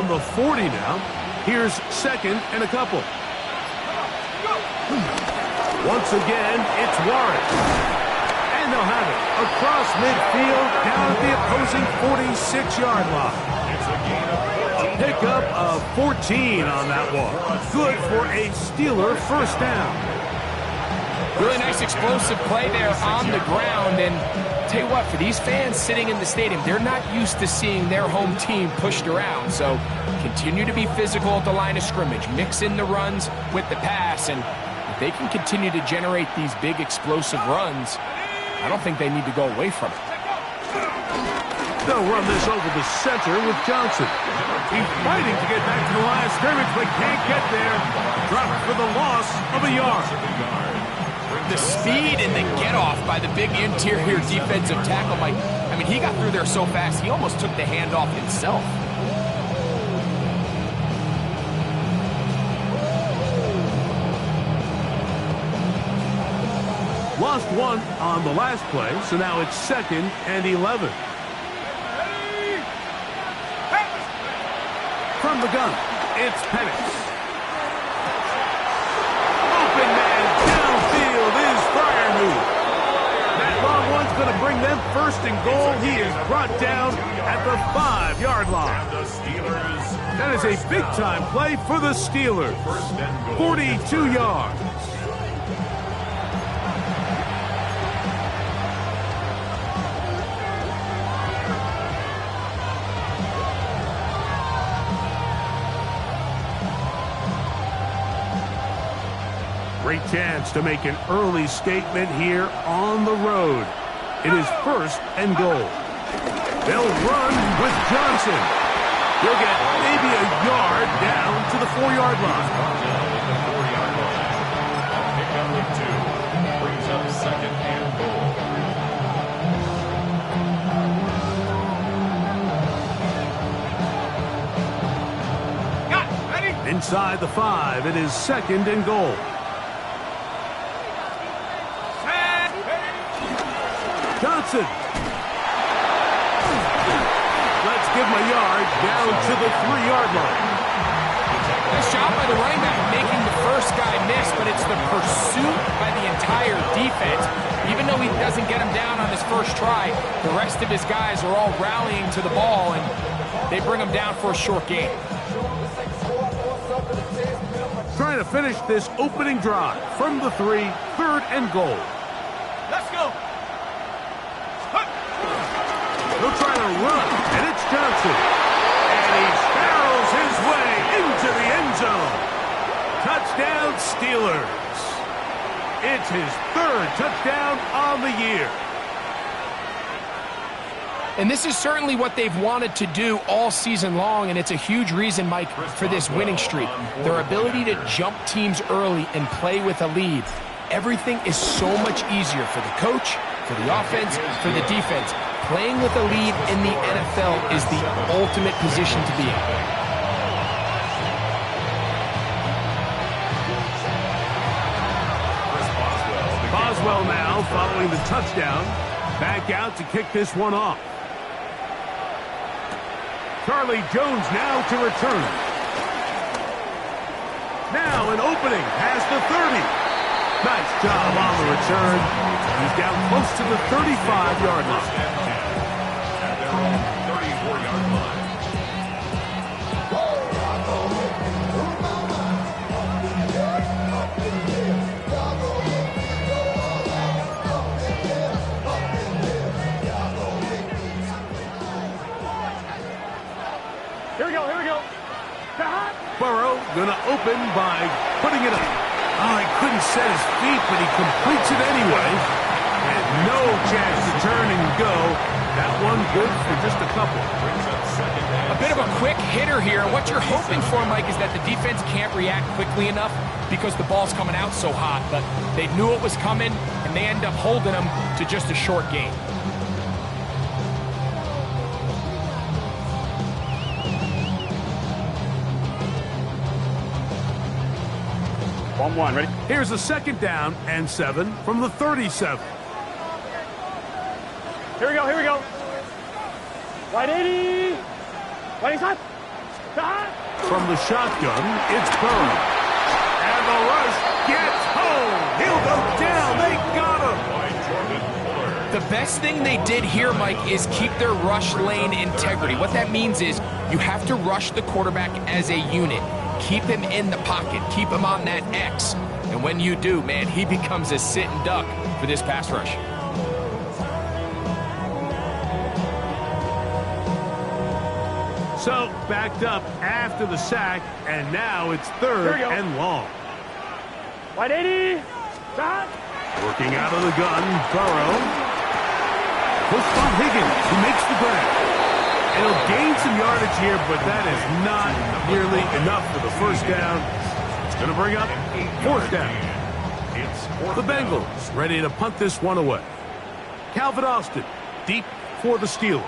on the 40 now. Here's second and a couple. Once again, it's Warren. And they'll have it across midfield down at the opposing 46-yard line. A pickup of 14 on that one. Good for a Steeler first down. Really nice explosive play there on the ground. And tell you what, for these fans sitting in the stadium, they're not used to seeing their home team pushed around. So continue to be physical at the line of scrimmage. Mix in the runs with the pass. And if they can continue to generate these big explosive runs, I don't think they need to go away from it. They'll run this over the center with Johnson. He's fighting to get back to the line of scrimmage, but can't get there. Dropped for the loss of a yard. The speed and the get-off by the big interior defensive tackle, Mike. I mean, he got through there so fast, he almost took the handoff himself. Lost one on the last play, so now it's second and 11. From the gun, it's Penix. Open man downfield is Freiermuth. That long one's going to bring them first and goal. He is brought down at the 5-yard line. That is a big-time play for the Steelers. 42 yards. Great chance to make an early statement here on the road. It is first and goal. They'll run with Johnson. He'll get maybe a yard down to the 4-yard line. Pickup of 2 brings up second and goal. Got it. Ready? Inside the 5, it is second and goal. Johnson. Let's give him a yard down to the 3-yard line. Nice job by the running back making the first guy miss, but it's the pursuit by the entire defense. Even though he doesn't get him down on his first try, the rest of his guys are all rallying to the ball, and they bring him down for a short gain. Trying to finish this opening drive from the 3, third and goal. Let's go. He'll try to run, and it's Johnson. And he barrels his way into the end zone. Touchdown, Steelers. It's his 3rd touchdown on the year. And this is certainly what they've wanted to do all season long, and it's a huge reason, Mike, for this winning streak. Their ability to jump teams early and play with a lead. Everything is so much easier for the coach, for the offense, for the defense. Playing with a lead in the NFL is the ultimate position to be in. Boswell now following the touchdown. Back out to kick this one off. Charlie Jones now to return. Now an opening past the 30. Nice job on the return. He's down close to the 35-yard line. At their own 34-yard line. Here we go. Burrow gonna open by putting it up. Oh, he couldn't set his feet, but he completes it anyway. And no chance to turn and go. That one good for just a couple. A bit of a quick hitter here. What you're hoping for, Mike, is that the defense can't react quickly enough because the ball's coming out so hot. But they knew it was coming, and they end up holding them to just a short gain. Ready? Here's a second down and 7 from the 37. Here we go. Wide 80. Wide inside. From the shotgun, it's Burrow. And the rush gets home. He'll go down. They got him. The best thing they did here, Mike, is keep their rush lane integrity. What that means is you have to rush the quarterback as a unit. Keep him in the pocket. Keep him on that X. And when you do, man, he becomes a sitting duck for this pass rush. So, backed up after the sack, and now it's third and long. 180. Shot. Working out of the gun, Burrow. Pushed on Higgins, who makes the grab. And he'll gain some yardage here, but that is not nearly enough for the first down. It's going to bring up fourth down. The Bengals ready to punt this one away. Calvin Austin deep for the Steelers.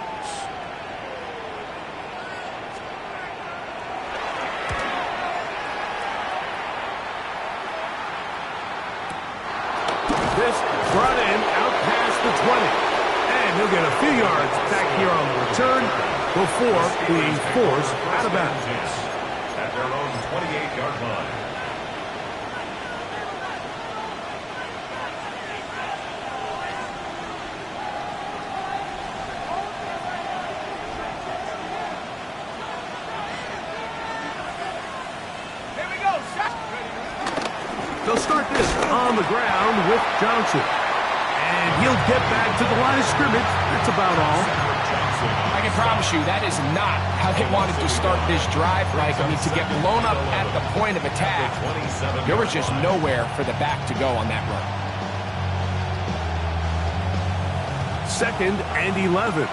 This brought in out past the 20. And he'll get a few yards back here on the return before being forced out of bounds. At their own 28-yard line. Here we go. Shot. They'll start this on the ground with Johnson. And he'll get back to the line of scrimmage. That's about all. I can promise you that is not how they wanted to start this drive, Mike. I mean, to get blown up at the point of attack, there was just nowhere for the back to go on that run. Second and 11.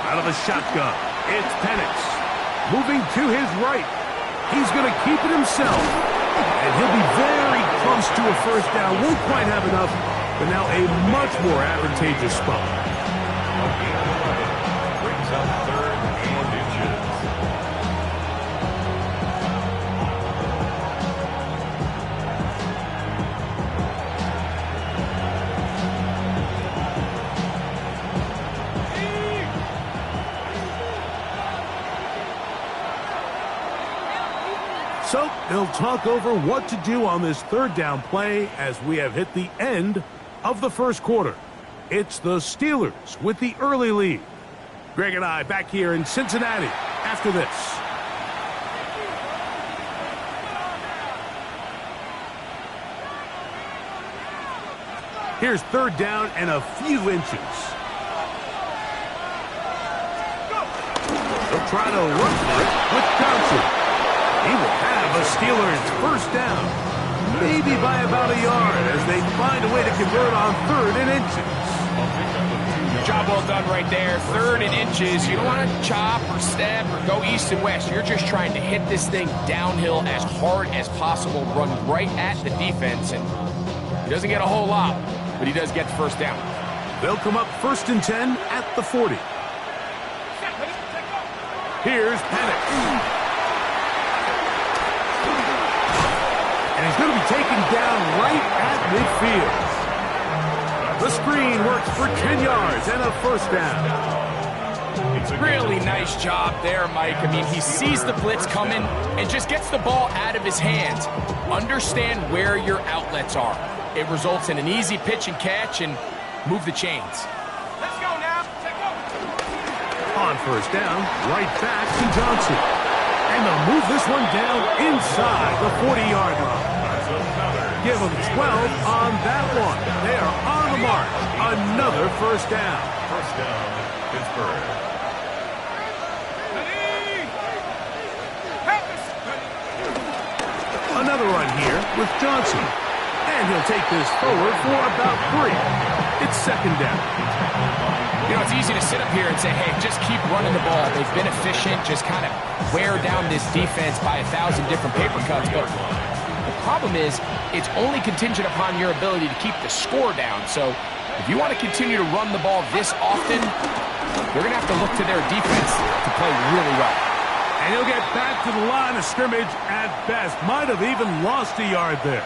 Out of the shotgun, it's Penix. Moving to his right. He's going to keep it himself. And he'll be very close to a first down. Won't quite have enough, but now a much more advantageous spot. Brings up third and inches. So they'll talk over what to do on this third down play as we have hit the end of the first quarter. It's the Steelers with the early lead. Greg and I back here in Cincinnati after this. Here's third down and a few inches. They'll try to run for it with Johnson. He will have a Steelers first down, maybe by about a yard as they find a way to convert on third and inches. Job well done right there. Third and inches. You don't want to chop or step or go east and west. You're just trying to hit this thing downhill as hard as possible, run right at the defense, and he doesn't get a whole lot, but he does get the first down. They'll come up first and 10 at the 40. Here's Penix. And he's going to be taken down right at midfield. The screen works for 10 yards and a first down. It's a really nice job there, Mike. I mean, he sees the blitz coming and just gets the ball out of his hands. Understand where your outlets are. It results in an easy pitch and catch and move the chains. Let's go now. Take over. On first down, right back to Johnson. And they'll move this one down inside the 40-yard line. Give them 12 on that one. They are on the mark. Another first down. First down, Pittsburgh. Another run here with Johnson. And he'll take this forward for about 3. It's second down. You know, it's easy to sit up here and say, hey, just keep running the ball. They've been efficient, just kind of wear down this defense by 1,000 different paper cuts. But the problem is, it's only contingent upon your ability to keep the score down. So if you want to continue to run the ball this often, you're going to have to look to their defense to play really well. And he'll get back to the line of scrimmage at best. Might have even lost a yard there.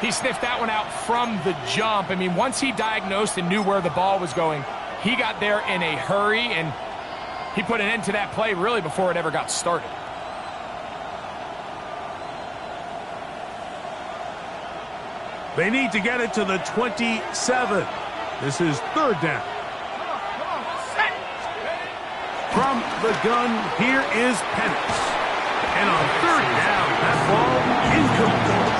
He sniffed that one out from the jump. I mean, once he diagnosed and knew where the ball was going, he got there in a hurry, and he put an end to that play really before it ever got started. They need to get it to the 27. This is third down. From the gun, here is Penix. And on third down, that ball incomplete.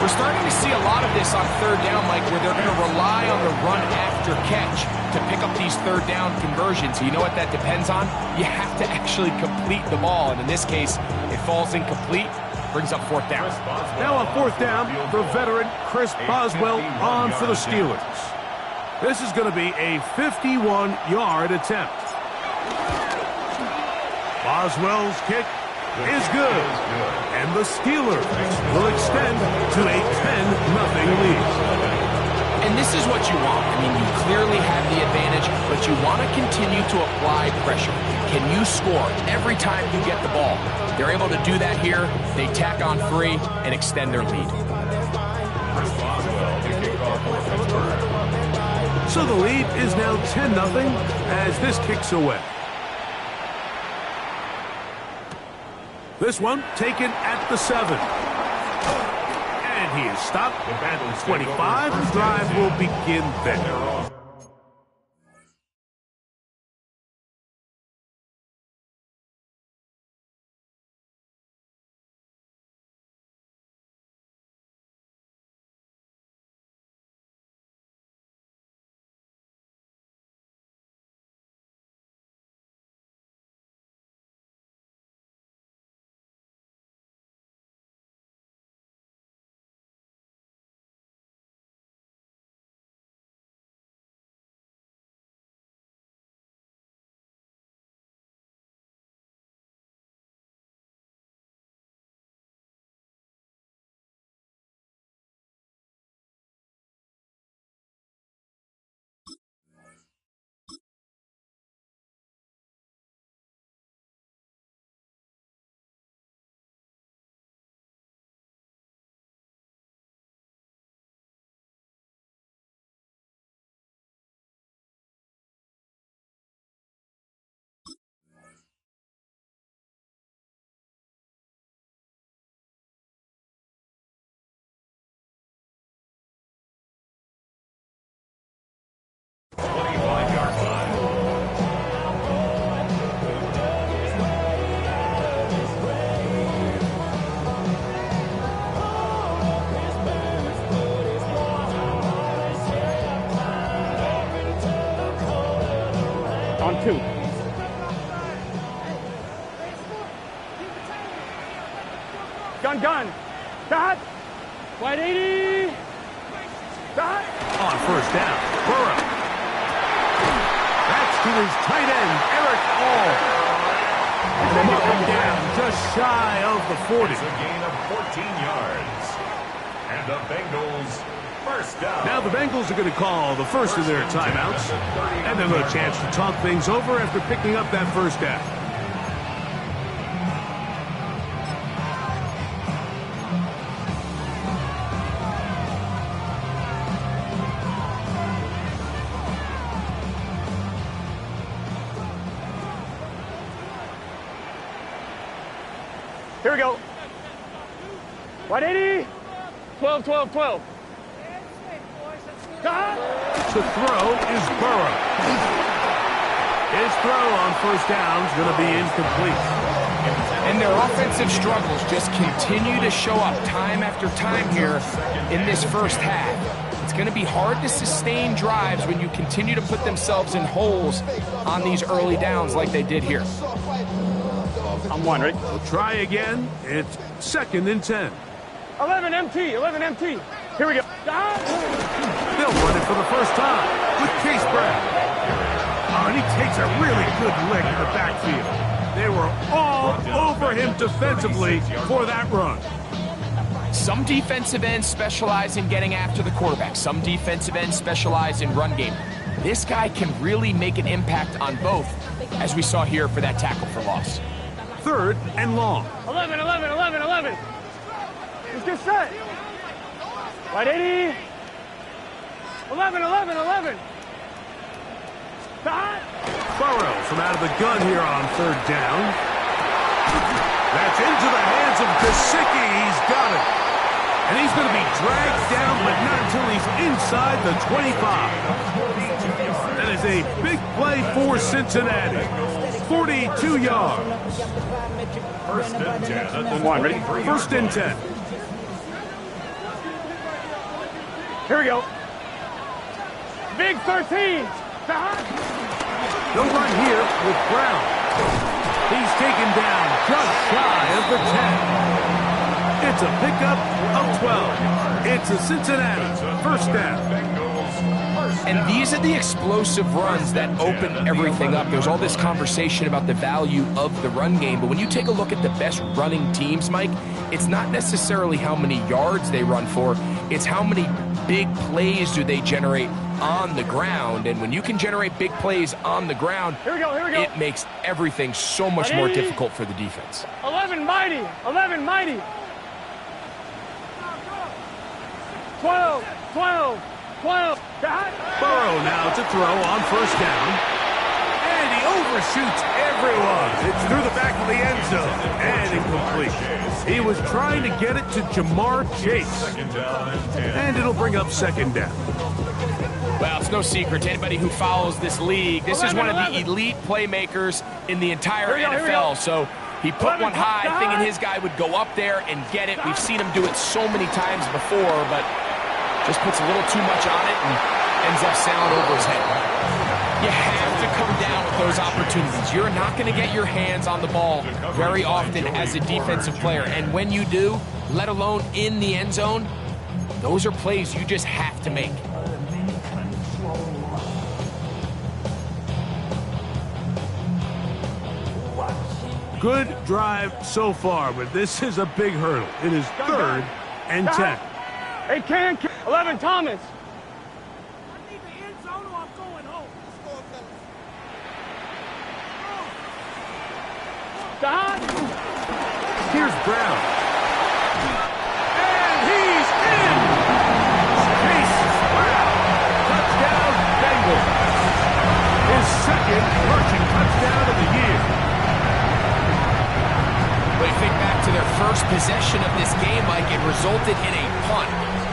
We're starting to see a lot of this on third down, Mike, where they're going to rely on the run after catch to pick up these third down conversions. You know what that depends on? You have to actually complete the ball. And in this case, it falls incomplete, brings up fourth down. Now on fourth down, the veteran Chris Boswell on for the Steelers. This is going to be a 51-yard attempt. Boswell's kick is good, and the Steelers will extend to a 10-0 lead. And this is what you want. I mean, you clearly have the advantage, but you want to continue to apply pressure. Can you score every time you get the ball? They're able to do that here. They tack on 3 and extend their lead. So the lead is now 10-0 as this kicks away. This one taken at the 7. And he is stopped at 25. The drive will begin there. On 2. Gun. Dot. Wide 80. Dot. On first down, Burrow. That's to his tight end, Eric All. Marking down just shy of the 40. It's a gain of 14 yards. And the Bengals first down. Now the Bengals are going to call the first of their timeouts. And they'll have a chance to talk things over after picking up that first down. Here we go. 180. 12. The throw is Burrow. His throw on first down is going to be incomplete. And their offensive struggles just continue to show up time after time here in this first half. It's going to be hard to sustain drives when you continue to put themselves in holes on these early downs like they did here. I'm 1, ready? We'll try again. It's 2nd and 10. 11 MT. Here we go. They'll run it for the first time with Case Brown. Oh, and he takes a really good lick in the backfield. They were all over him defensively for that run. Some defensive ends specialize in getting after the quarterback. Some defensive ends specialize in run game. This guy can really make an impact on both, as we saw here for that tackle for loss. 3rd and long. 11. Let's get set. Wide 80. 11, 11, 11. Hot. Burrow from out of the gun here on third down. That's into the hands of Gesicki. He's got it. And he's going to be dragged down, but not until he's inside the 25. That is a big play for Cincinnati. 42 yards. First and 10 at the One, ready? 23. First and 10. Here we go. Big 13. Hot. No run here with Brown. He's taken down just shy of the 10. It's a pickup of 12. It's a Cincinnati first down. And these are the explosive runs that open everything up. There's all this conversation about the value of the run game, but when you take a look at the best running teams, Mike, it's not necessarily how many yards they run for, it's how many big plays do they generate on the ground. And when you can generate big plays on the ground, Here we go, here we go. it makes everything so much more difficult for the defense. 11 mighty. 11 mighty. 12, 12, 12. Hot. Burrow now to throw on first down. And he overshoots everyone. It's through the back of the end zone. And incomplete. He was trying to get it to Jamar Chase. Second down and 10. And it'll bring up second down. Well, it's no secret to anybody who follows this league. This is 11, one of the 11. elite playmakers in the entire Here we go, here we NFL. go. So he put 11, one high, touchdown. thinking his guy would go up there and get it. We've seen him do it so many times before, but just puts a little too much on it and ends up sailing over his head. You have to come down with those opportunities. You're not going to get your hands on the ball very often as a defensive player. And when you do, let alone in the end zone, those are plays you just have to make. Good drive so far, but this is a big hurdle. It is third and 10. Hey, Can. 11 Thomas. I need the end zone or I'm going home. Hot. Here's Brown. And he's in! Chase Brown. Touchdown, Bengals. His second rushing touchdown of the year. When you think back to their first possession of this game, Mike, it resulted in a punt.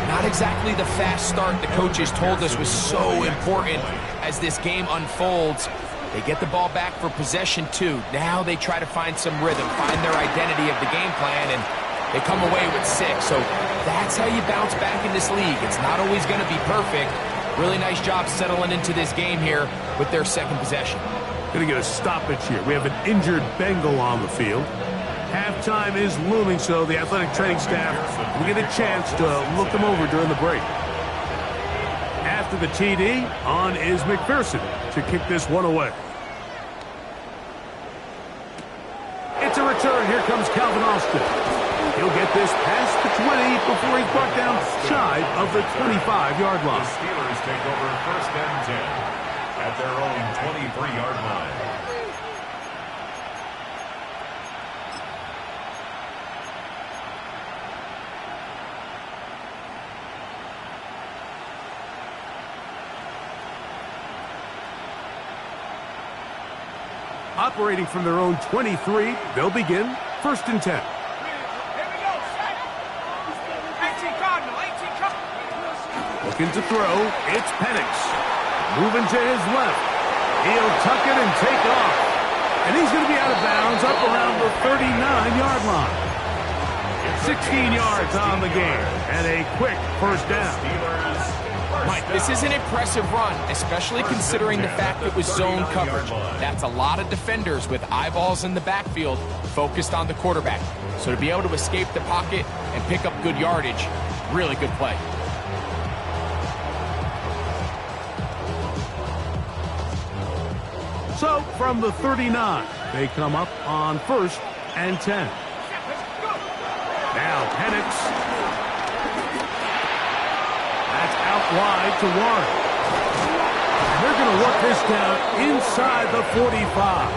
Not exactly the fast start the coaches told us was so important as this game unfolds. They get the ball back for possession 2. Now they try to find some rhythm, find their identity of the game plan, and they come away with 6. So that's how you bounce back in this league. It's not always going to be perfect. Really nice job settling into this game here with their second possession. Going to get a stoppage here. We have an injured Bengal on the field. Halftime is looming, so the athletic training staff will get a chance to look them over during the break. After the TD, on is McPherson to kick this one away. It's a return. Here comes Calvin Austin. He'll get this past the 20 before he's brought down shy of the 25-yard The line. Steelers take over first and 10 at their own 23-yard line. Operating from their own 23, they'll begin first and 10. Here we go, set. 18 Cardinal, 18 Cardinal. Looking to throw, it's Penix. Moving to his left. He'll tuck it and take off. And he's going to be out of bounds up around the 39-yard line. 16 yards on the game and a quick first down. Mike, this is an impressive run, especially considering the fact it was zone coverage. That's a lot of defenders with eyeballs in the backfield focused on the quarterback. So to be able to escape the pocket and pick up good yardage, really good play. So from the 39, they come up on first and 10. Now Penix. That's out wide to Warren. And they're going to work this down inside the 45.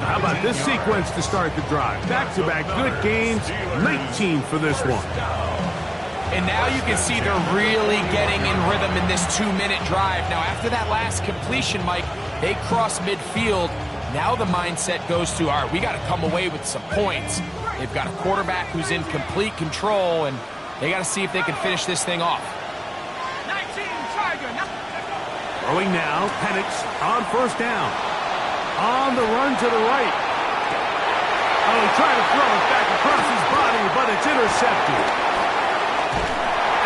How about this sequence to start the drive? Back-to-back good gains. 19 for this one. And now you can see they're really getting in rhythm in this 2-minute drive. Now, after that last completion, Mike, they cross midfield. Now the mindset goes to, all right, we got to come away with some points. They've got a quarterback who's in complete control, and they got to see if they can finish this thing off. 19, Tiger. Throwing now, Penix on first down. On the run to the right. Oh, he tried to throw it back across his body, but it's intercepted.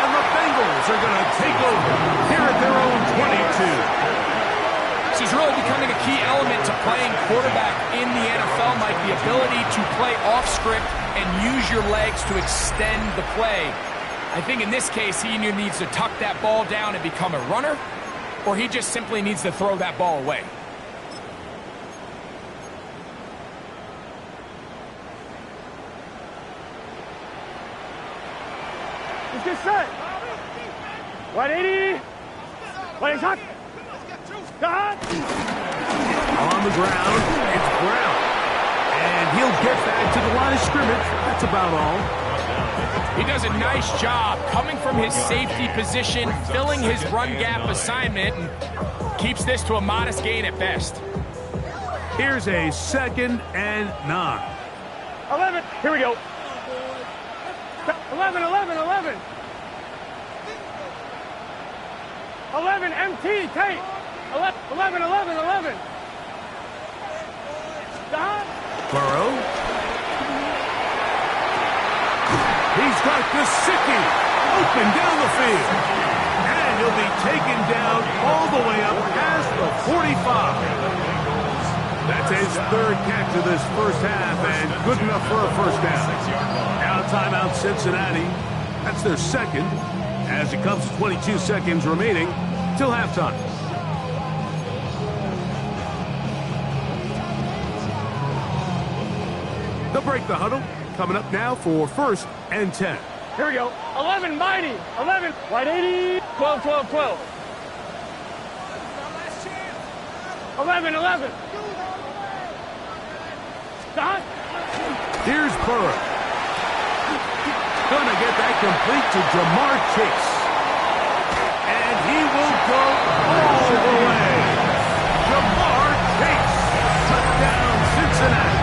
And the Bengals are going to take over here at their own 22. This is really becoming a key element to playing quarterback in the NFL, Mike, the ability to play off script and use your legs to extend the play. I think in this case, he either needs to tuck that ball down and become a runner, or he just simply needs to throw that ball away. Let's get set. 180. 180. Got. On the ground, it's Brown. And he'll get back to the line of scrimmage. That's about all. He does a nice job coming from his safety position, filling his run gap assignment, and keeps this to a modest gain at best. Here's a 2nd and 9. 11. Here we go. 11, 11, 11. 11, MT, tape. 11, 11, 11. Stop. Burrow. He's got Gesicki open down the field. And he'll be taken down all the way up past the 45. That's his 3rd catch of this first half, and good enough for a first down. Now timeout Cincinnati. That's their 2nd, as it comes to 22 seconds remaining till halftime. They'll break the huddle. Coming up now for 1st and 10. Here we go. 11, mighty. 11, white 80. 12, 12, 12. 11, 11. Stop. Here's Burrow. Gonna get that complete to Jamar Chase. And he will go all the way. Jamar Chase. Touchdown, Cincinnati.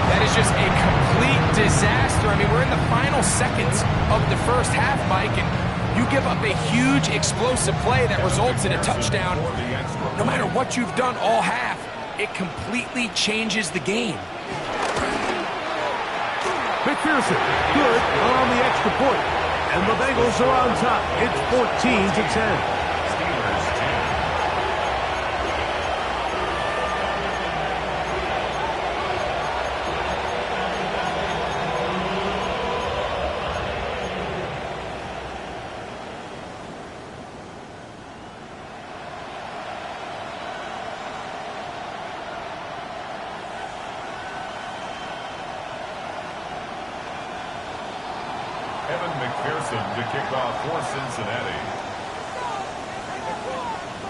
That is just a complete disaster. I mean, we're in the final seconds of the first half, Mike, and you give up a huge explosive play that results in a touchdown. No matter what you've done all half, it completely changes the game. McPherson, good on the extra point. And the Bengals are on top. It's 14-10. McPherson to kick off for Cincinnati.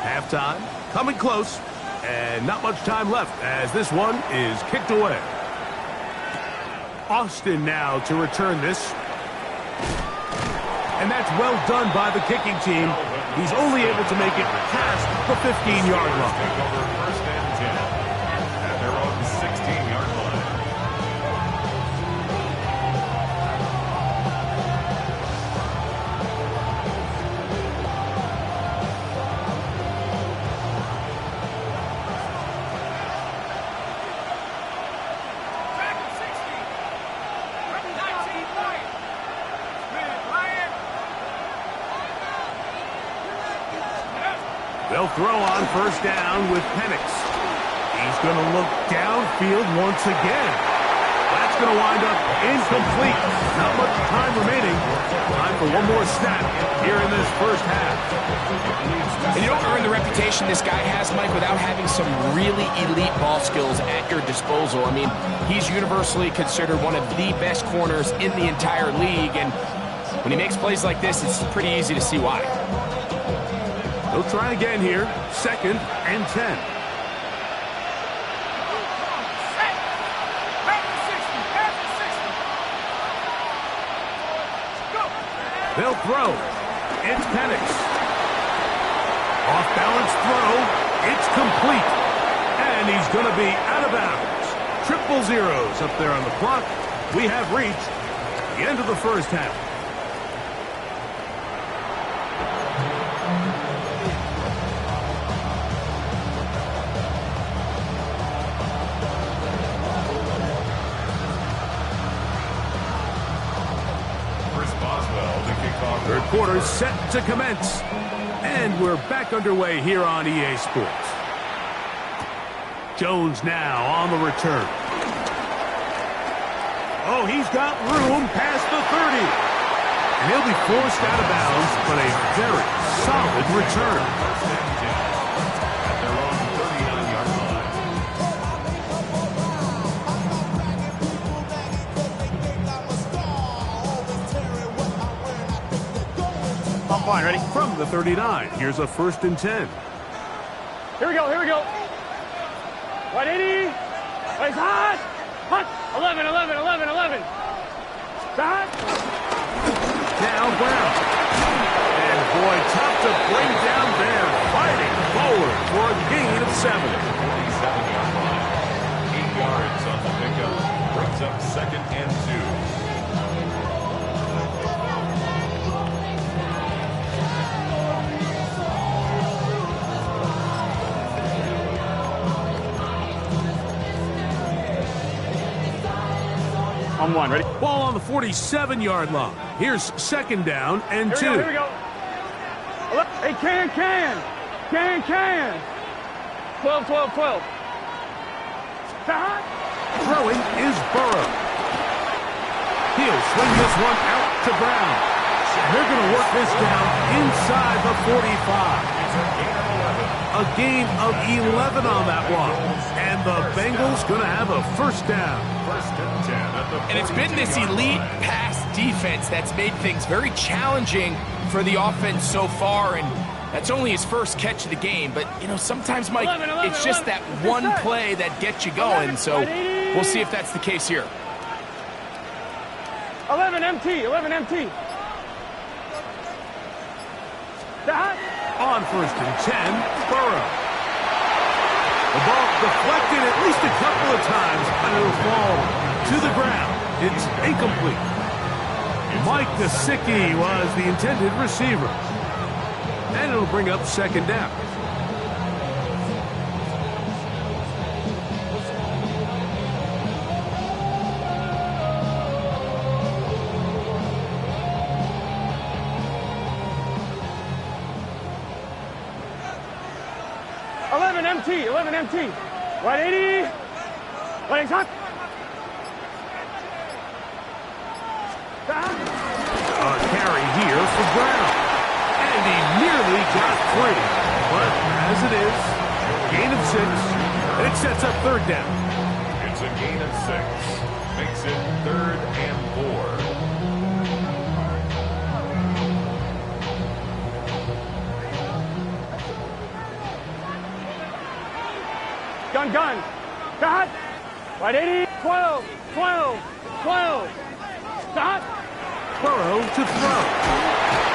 Halftime, coming close, and not much time left as this one is kicked away. Austin now to return this. And that's well done by the kicking team. He's only able to make it past the 15-yard line. Take over 1st and 10 at their own 16-yard line. They'll throw on first down with Penix. He's going to look downfield once again. That's going to wind up incomplete. Not much time remaining. Time for one more snap here in this first half. And you don't earn the reputation this guy has, Mike, without having some really elite ball skills at your disposal. I mean, he's universally considered one of the best corners in the entire league, and when he makes plays like this, it's pretty easy to see why. They'll try again here. 2nd and 10. They'll throw. It's Penix. Off-balance throw. It's complete. And he's going to be out of bounds. Triple zeros up there on the clock. We have reached the end of the first half. Third quarter set to commence. And we're back underway here on EA Sports. Jones now on the return. Oh, he's got room past the 30. And he'll be forced out of bounds, but a very solid return. At their own 39-yard line. I'm fine, ready? From the 39, here's a 1st and 10. Here we go, here we go. 180. It's hot. Hot. 11, 11, 11, 11. Hot. Now Brown. And boy, tough to bring down there. Fighting forward for a gain of 7. 47-yard line. 8 yards on the pickup. Brings up 2nd and 2. I'm one, ready? Ball on the 47-yard line. Here's 2nd down and 2. Here we go. Hey, can. 12, 12, 12. Hot. Throwing is Burrow. He'll swing this one out to Brown. They're going to work this down inside the 45. A gain of 11 on that one. And the Bengals going to have a 1st down. 1st and 10 at the 49. And it's been this elite pass defense that's made things very challenging for the offense so far, and that's only his first catch of the game. But, you know, sometimes, Mike, 11, it's just 11, that one play that gets you going, so we'll see if that's the case here. 11 MT, 11 MT. Hot. On 1st and 10, Burrow. The ball deflected at least a couple of times, and it'll fall to the ground. It's incomplete. Mike Gesicki was the intended receiver. And it'll bring up 2nd down. MT, 11 MT. 180. Running hot. A carry here for Brown. And he nearly got free. But as it is, gain of 6. And it sets up 3rd down. It's a gain of 6. Makes it 3rd and 4. Gun. Got. 180. 12, 12, 12. Got. Burrow to throw.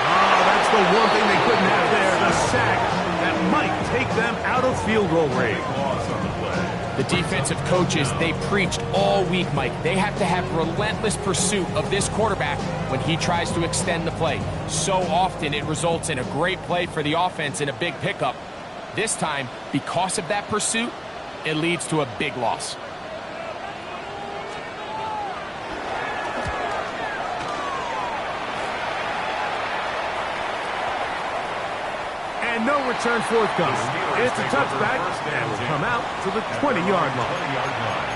Oh, that's the one thing they couldn't have there, the sack that might take them out of field goal range. Loss on the play. The defensive coaches, they preached all week, Mike. They have to have relentless pursuit of this quarterback when he tries to extend the play. So often it results in a great play for the offense and a big pickup. This time, because of that pursuit, it leads to a big loss. And no return forthcoming. It's a touchback and will come out to the 20-yard line.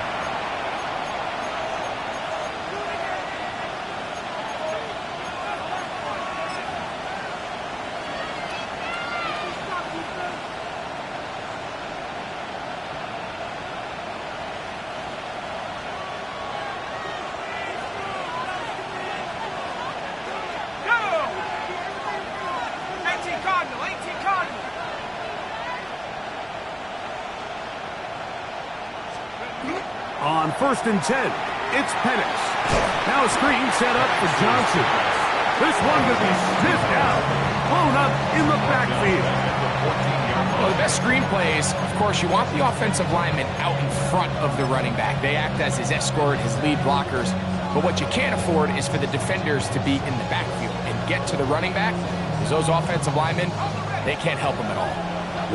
On 1st and 10, it's Penix. Now a screen set up for Johnson. This one could be sniffed out, blown up in the backfield. Well, the best screenplays, of course, you want the offensive lineman out in front of the running back. They act as his escort, his lead blockers. But what you can't afford is for the defenders to be in the backfield and get to the running back, because those offensive linemen, they can't help him at all.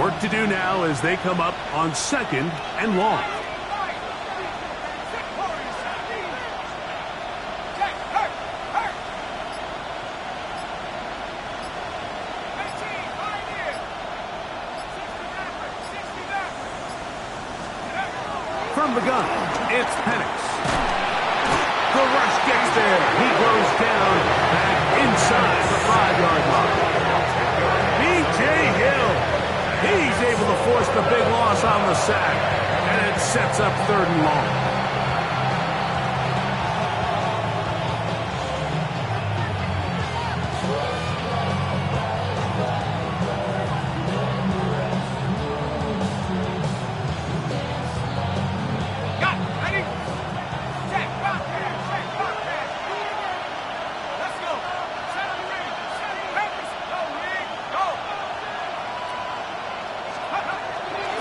Work to do now as they come up on 2nd and long. From the gun, it's Penix. The rush gets there. He goes down back inside the 5-yard line. B.J. Hill. He's able to force the big loss on the sack, and it sets up 3rd and long.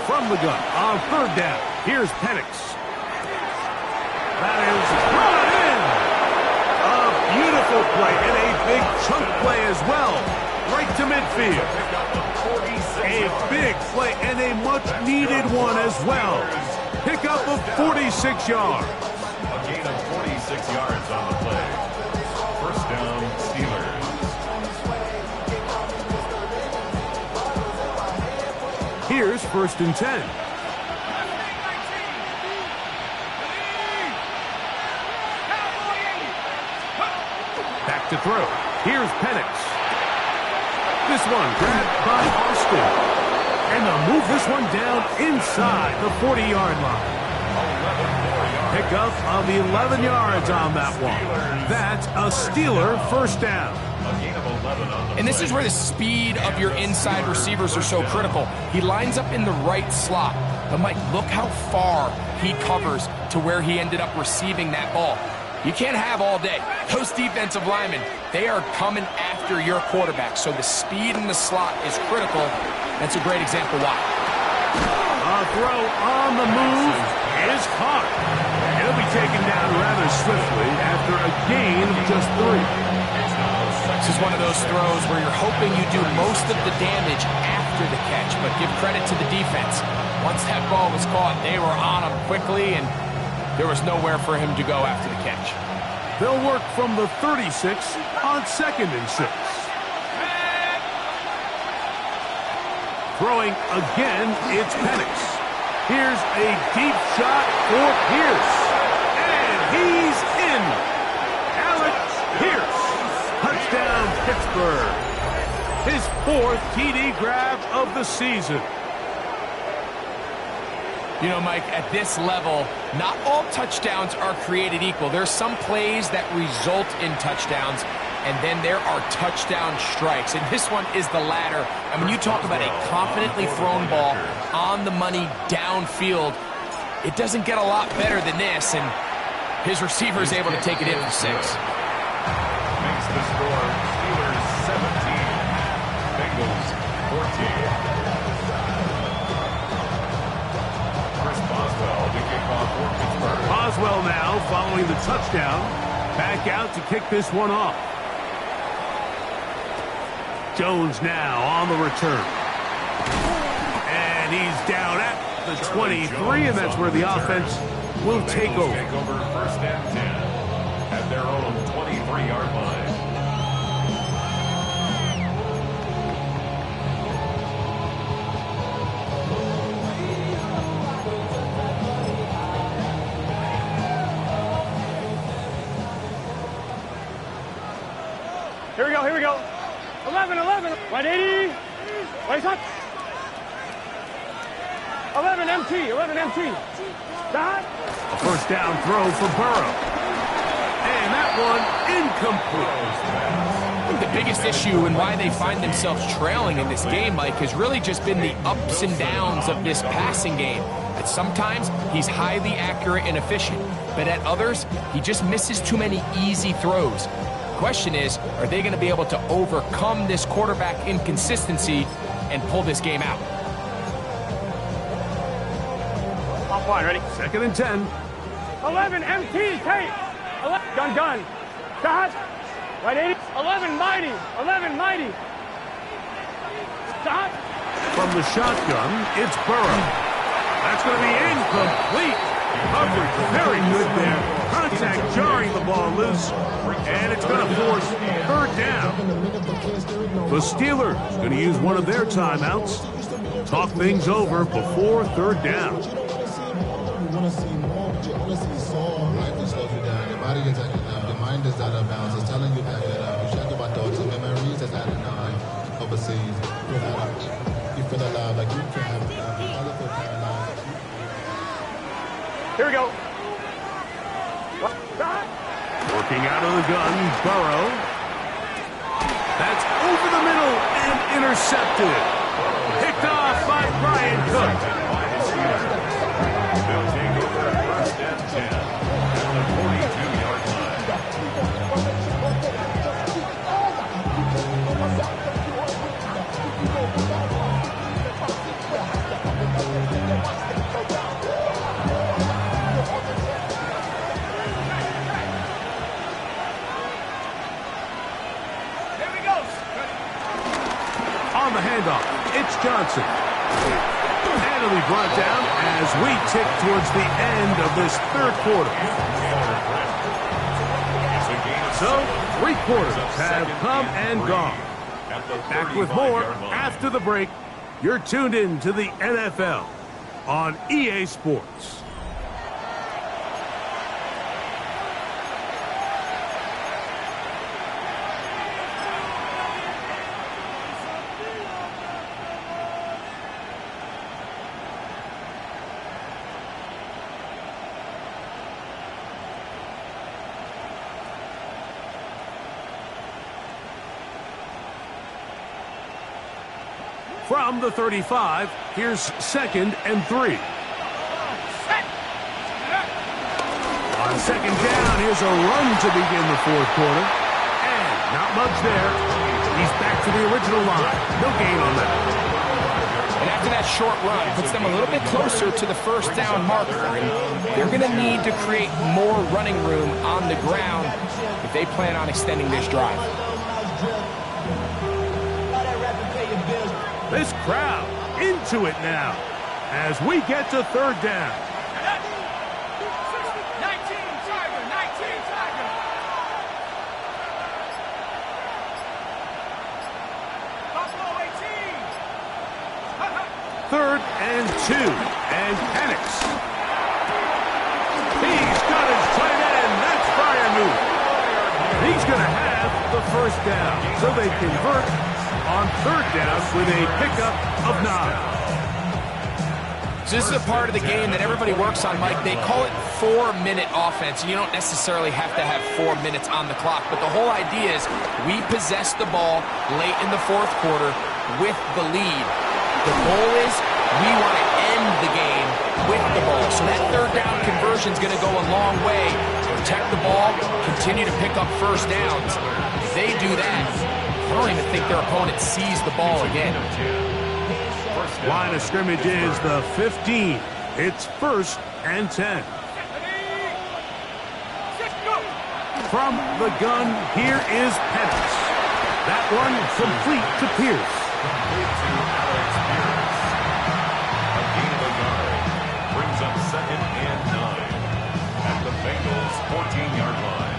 From the gun on 3rd down. Here's Penix. That is brought in. A beautiful play and a big chunk play as well. Right to midfield. A big play and a much-needed one as well. Pickup of 46 yards. A gain of 46 yards on the play. 1st down, Steelers. Here's 1st and 10. Back to throw. Here's Penix. This one grabbed by Austin. And they'll move this one down inside the 40-yard line. Pickup of 11 yards on that one. That's a Steeler 1st down. And this is where the speed of your inside receivers are so critical. He lines up in the right slot. But, Mike, look how far he covers to where he ended up receiving that ball. You can't have all day. Those defensive linemen, they are coming after your quarterback. So the speed in the slot is critical. That's a great example why. A throw on the move is caught. He'll be taken down rather swiftly after a gain of just 3. This is one of those throws where you're hoping you do most of the damage after the catch, but give credit to the defense. Once that ball was caught, they were on him quickly, and there was nowhere for him to go after the catch. They'll work from the 36 on 2nd and 6. Throwing again, it's Penix. Here's a deep shot for Pierce. And he's in. Alex Pierce. Touchdown, Pittsburgh. His 4th TD grab of the season. You know, Mike, at this level, not all touchdowns are created equal. There's some plays that result in touchdowns, and then there are touchdown strikes. And this one is the latter. And when you talk about a confidently thrown ball on the money downfield, it doesn't get a lot better than this. And his receiver is able to take it in for 6. Makes the score Steelers 17, Bengals 14. Boswell now following the touchdown. Back out to kick this one off. Jones now on the return. And he's down at the 23, and that's where the offense will take over. Take over 1st and 10 at their own 23-yard line. Here we go, here we go. 11, 11. 180. Wait, hot. 11 MT, 11 MT. Dot. A 1st down throw for Burrow. And that one incomplete. The biggest issue and why they find themselves trailing in this game, Mike, has really just been the ups and downs of this passing game. At sometimes, he's highly accurate and efficient, but at others, he just misses too many easy throws. question is, are they going to be able to overcome this quarterback inconsistency and pull this game out? Off line, ready? 2nd and 10. 11, MT, tape. 11, gun. Shot. Right 80. 11, mighty. 11, mighty. Shot. From the shotgun, it's Burrow. That's going to be incomplete. Coverage very good there. Contact jarring the ball loose. And it's going to force 3rd down. The Steelers going to use one of their timeouts. Talk things over before 3rd down. Your body is acting up. Your mind is out of bounds. It's telling you back it up. You check about thoughts and memories that's adding on overseas. You feel alive like you can have paralyzed. Here we go. Working out of the gun, Burrow. That's over the middle and intercepted. Picked off by Brian Cook. They'll take over 1st and 10 at the 42-yard line. Here we go. On the handoff, it's Johnson. And it'll be brought down as we tick towards the end of this 3rd quarter. So, 3 quarters have come and gone. Back with more after the break. You're tuned in to the NFL on EA Sports. From the 35, here's 2nd and 3. On 2nd down, here's a run to begin the 4th quarter. And not much there. He's back to the original line. No gain on that. And after that short run, puts them a little bit closer to the 1st down marker. And they're going to need to create more running room on the ground if they plan on extending this drive. This crowd into it now as we get to 3rd down. 19 Tiger. Buffalo 18. 3rd and 2, and Penix. He's got his tight end. That's Freiermuth. He's going to have the 1st down, so they convert on 3rd down with a pickup of 9. So this is a part of the game that everybody works on, Mike. They call it 4-minute offense. You don't necessarily have to have 4 minutes on the clock, but the whole idea is we possess the ball late in the 4th quarter with the lead. The goal is we want to end the game with the ball. So that 3rd down conversion is going to go a long way. Protect the ball, continue to pick up 1st downs. If they do that, I don't even think their opponent sees the ball again. Line of scrimmage is the 15. It's 1st and 10. From the gun, here is Penix. That one complete to Pierce. A gain of a yard brings up 2nd and 9 at the Bengals' 14-yard line.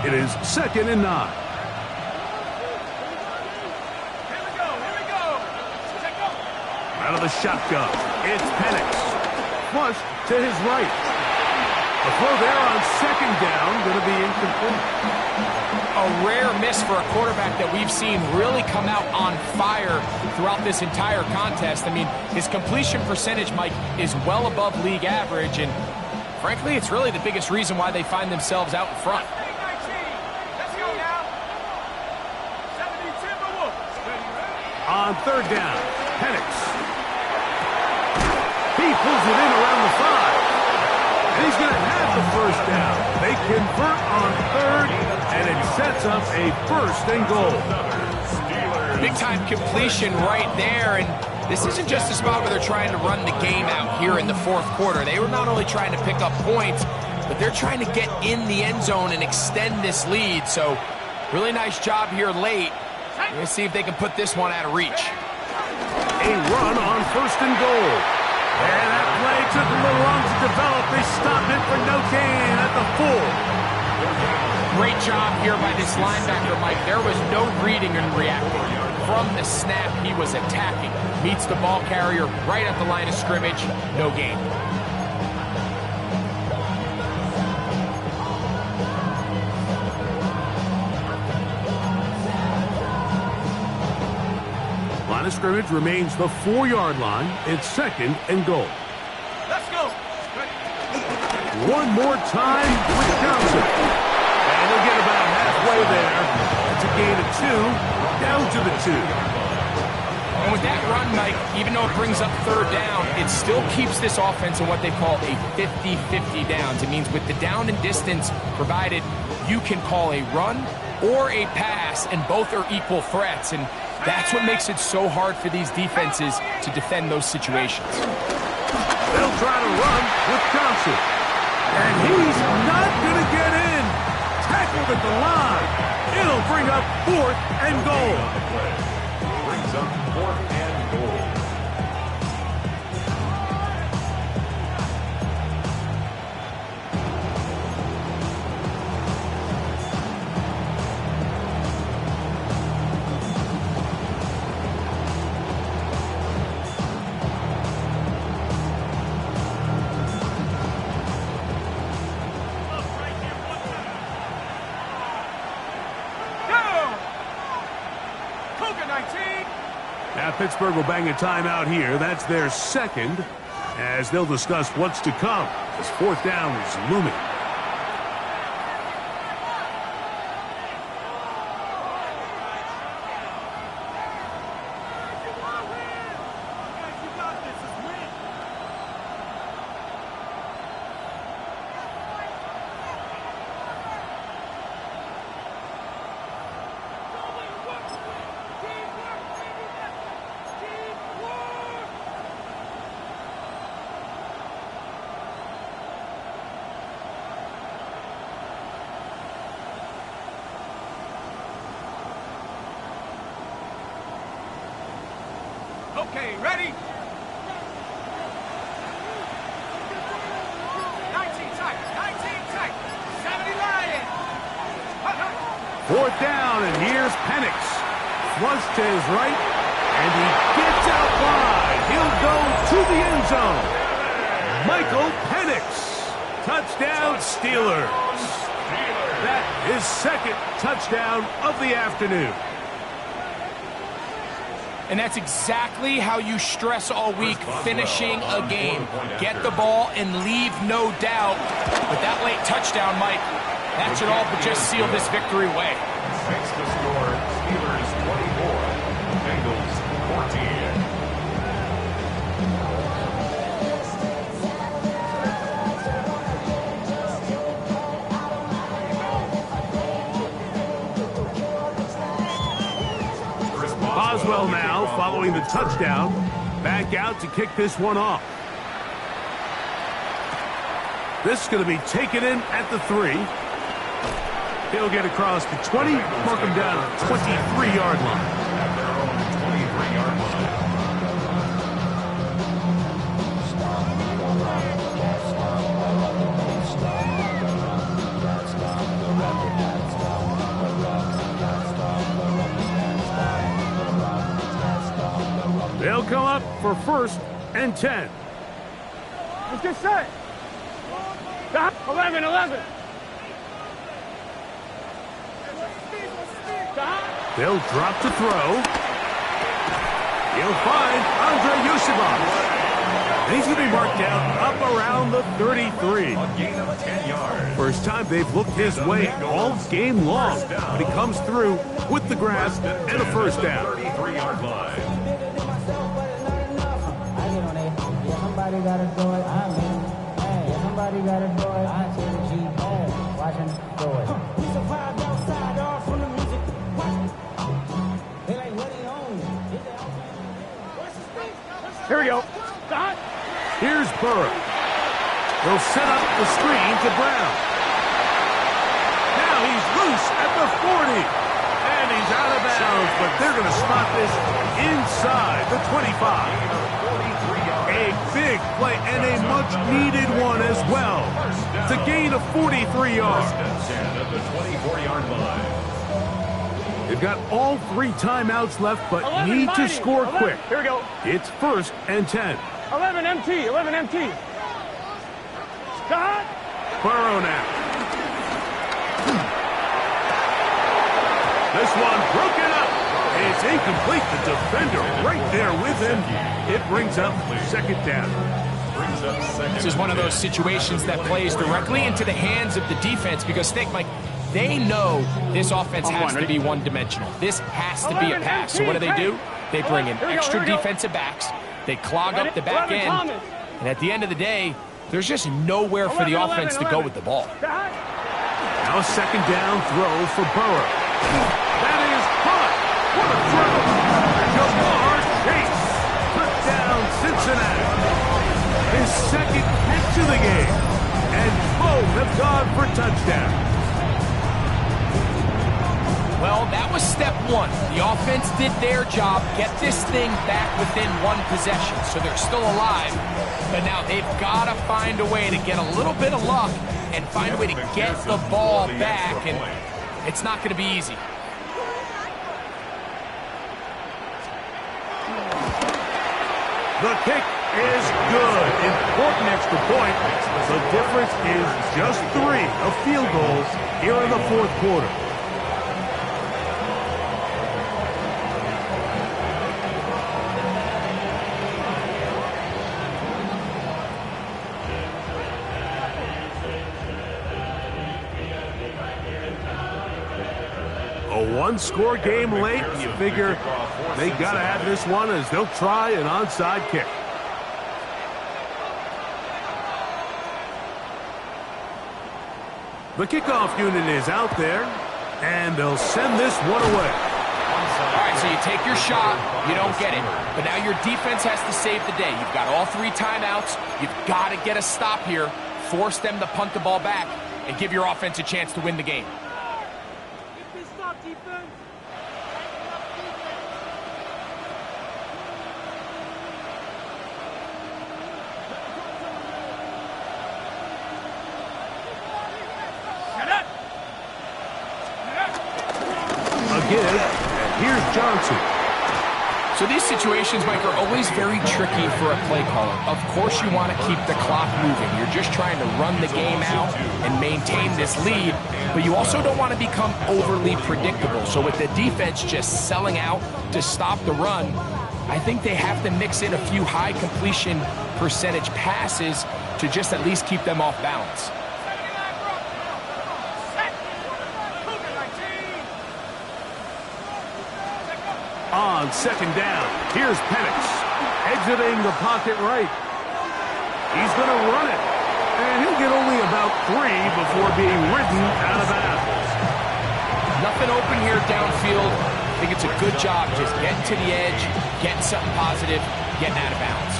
It is 2nd and 9. Out of the shotgun, it's Penix. Flush to his right. The throw there on 2nd down, going to be incomplete. A rare miss for a quarterback that we've seen really come out on fire throughout this entire contest. I mean, his completion percentage, Mike, is well above league average, and frankly, it's really the biggest reason why they find themselves out in front. On 3rd down, Penix. He pulls it in around the 5. And he's going to have the They convert on third, and it sets up a first and goal. Big-time completion right there, and this isn't just a spot where they're trying to run the game out here in the fourth quarter. They were not only trying to pick up points, but they're trying to get in the end zone and extend this lead. So really nice job here late. We're going to see if they can put this one out of reach. A run on first and goal. And that play took a little long to develop. They stopped it for no gain at the 4. Great job here by this linebacker, Mike. There was no reading and reacting. From the snap, he was attacking. Meets the ball carrier right at the line of scrimmage. No gain. Line of scrimmage remains the 4-yard line. It's second and goal. Let's go. One more time with Johnson. And they'll get about halfway there. It's a gain of 2, down to the 2. And with that run, Mike, even though it brings up third down, it still keeps this offense in what they call a 50-50 downs. It means with the down and distance provided, you can call a run or a pass, and both are equal threats. And that's what makes it so hard for these defenses to defend those situations. They'll try to run with Johnson. And he's not going to get in. Tackled at the line. It'll bring up 4th and goal. Brings up 4th and goal. Now Pittsburgh will bang a timeout here. That's their second, as they'll discuss what's to come as 4th down is looming. Okay, ready? 19 tight, 19 tight. 70 Lions. 4th down, and here's Penix. Flush to his right, and he gets out wide. He'll go to the end zone. Michael Penix. Touchdown, Steelers. That is second touchdown of the afternoon. And that's exactly how you stress all week, finishing a game. Get the ball and leave no doubt. But that late touchdown, Mike, that should all but just seal this victory away. Makes the score Steelers 24, Bengals 14. Boswell now, following the touchdown, back out to kick this one off. This is going to be taken in at the 3. He'll get across the 20, mark him down at the 23-yard line. At their own 23-yard line. They'll come up for 1st and 10. Let's get set. Stop. 11, 11. Stop. They'll drop to throw. He'll find Andre Yusupov. He's going to be marked down up around the 33. A gain of 10 yards. First time they've looked his way all game long, but he comes through with the grab and a first down. 33-yard line. Somebody gotta do it, I'm in. Hey, somebody gotta do it, I take the G. Hey, Here we go. Stop. Here's Burrow. He'll set up the screen to Brown. Now he's loose at the 40. And he's out of bounds, but they're going to spot this inside the 25. A big play and a much-needed one as well. It's a gain of 43 yards. At the 24-yard line. They've got all 3 timeouts left, but 11, need to mighty. score 11. quick. Here we go. It's 1st and 10. 11 MT. 11 MT. Stop. Burrow now. This one broken up. It's incomplete. The defender right there with him. It brings up 2nd down. This is one of those situations that plays directly into the hands of the defense because think, Mike, they know this offense has to be one-dimensional. This has to be a pass. So what do? They bring in extra defensive backs. They clog up the back end. And at the end of the day, there's just nowhere for the offense to go with the ball. Now a 2nd down throw for Burrow. That is caught. What a throw. Jamar Chase put down Cincinnati. His 2nd catch of the game. And both have gone for touchdowns. Well, that was step 1. The offense did their job, get this thing back within 1 possession, so they're still alive. But now they've got to find a way to get a little bit of luck and find a way to get the ball back, and it's not going to be easy. The kick is good. Important extra point. The difference is just 3 of field goals here in the 4th quarter. A 1-score game late, you figure they got to have this one as they'll try an onside kick. The kickoff unit is out there, and they'll send this one away. All right, so you take your shot, you don't get it. But now your defense has to save the day. You've got all 3 timeouts. You've got to get a stop here, force them to punt the ball back, and give your offense a chance to win the game. Give, and here's Johnson. So these situations, Mike, are always very tricky for a play caller. Of course you want to keep the clock moving. You're just trying to run the game out and maintain this lead, but you also don't want to become overly predictable. So with the defense just selling out to stop the run, I think they have to mix in a few high completion percentage passes to just at least keep them off balance. On 2nd down, here's Penix, exiting the pocket right. He's going to run it, and he'll get only about 3 before being ridden out of bounds. Nothing open here downfield. I think it's a good job just getting to the edge, getting something positive, getting out of bounds.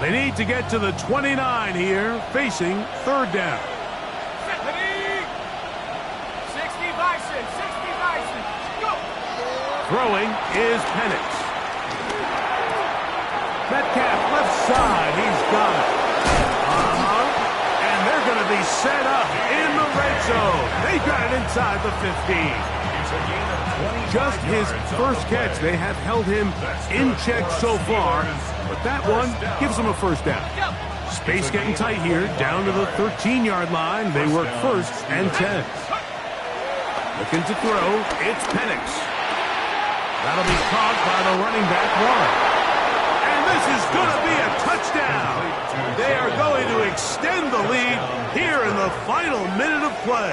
They need to get to the 29 here, facing 3rd down. Throwing is Penix. Metcalf left side. He's got it. And they're going to be set up in the red zone. They got it inside the 15. Just his 1st catch. They have held him in check so far, but that one gives him a 1st down. Space getting tight here, down to the 13-yard line. They work 1st and 10. Looking to throw, it's Penix. That'll be caught by the running back Warren. And this is going to be a touchdown. They are going to extend the lead here in the final minute of play.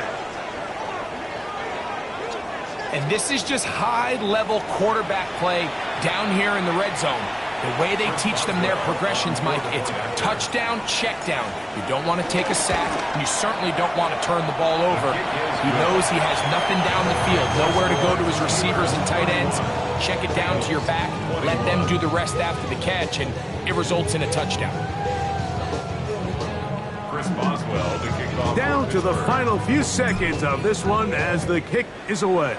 And this is just high-level quarterback play down here in the red zone. The way they teach them their progressions, Mike, it's touchdown, check down. You don't want to take a sack, and you certainly don't want to turn the ball over. He knows he has nothing down the field, nowhere to go to his receivers and tight ends. Check it down to your back, let them do the rest after the catch, and it results in a touchdown. Chris Boswell, the kickoff. Down to the final few seconds of this one as the kick is away.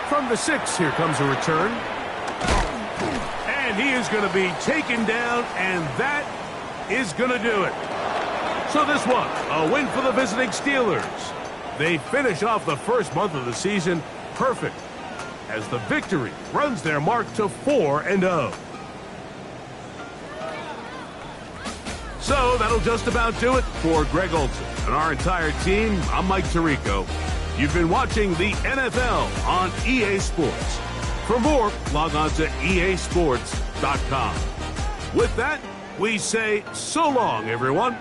From the 6, here comes a return. And he is going to be taken down, and that is going to do it. So this one, a win for the visiting Steelers. They finish off the first month of the season perfect, as the victory runs their mark to 4-0. So that'll just about do it for Greg Olson and our entire team. I'm Mike Tirico. You've been watching the NFL on EA Sports. For more, log on to easports.com. With that, we say so long, everyone.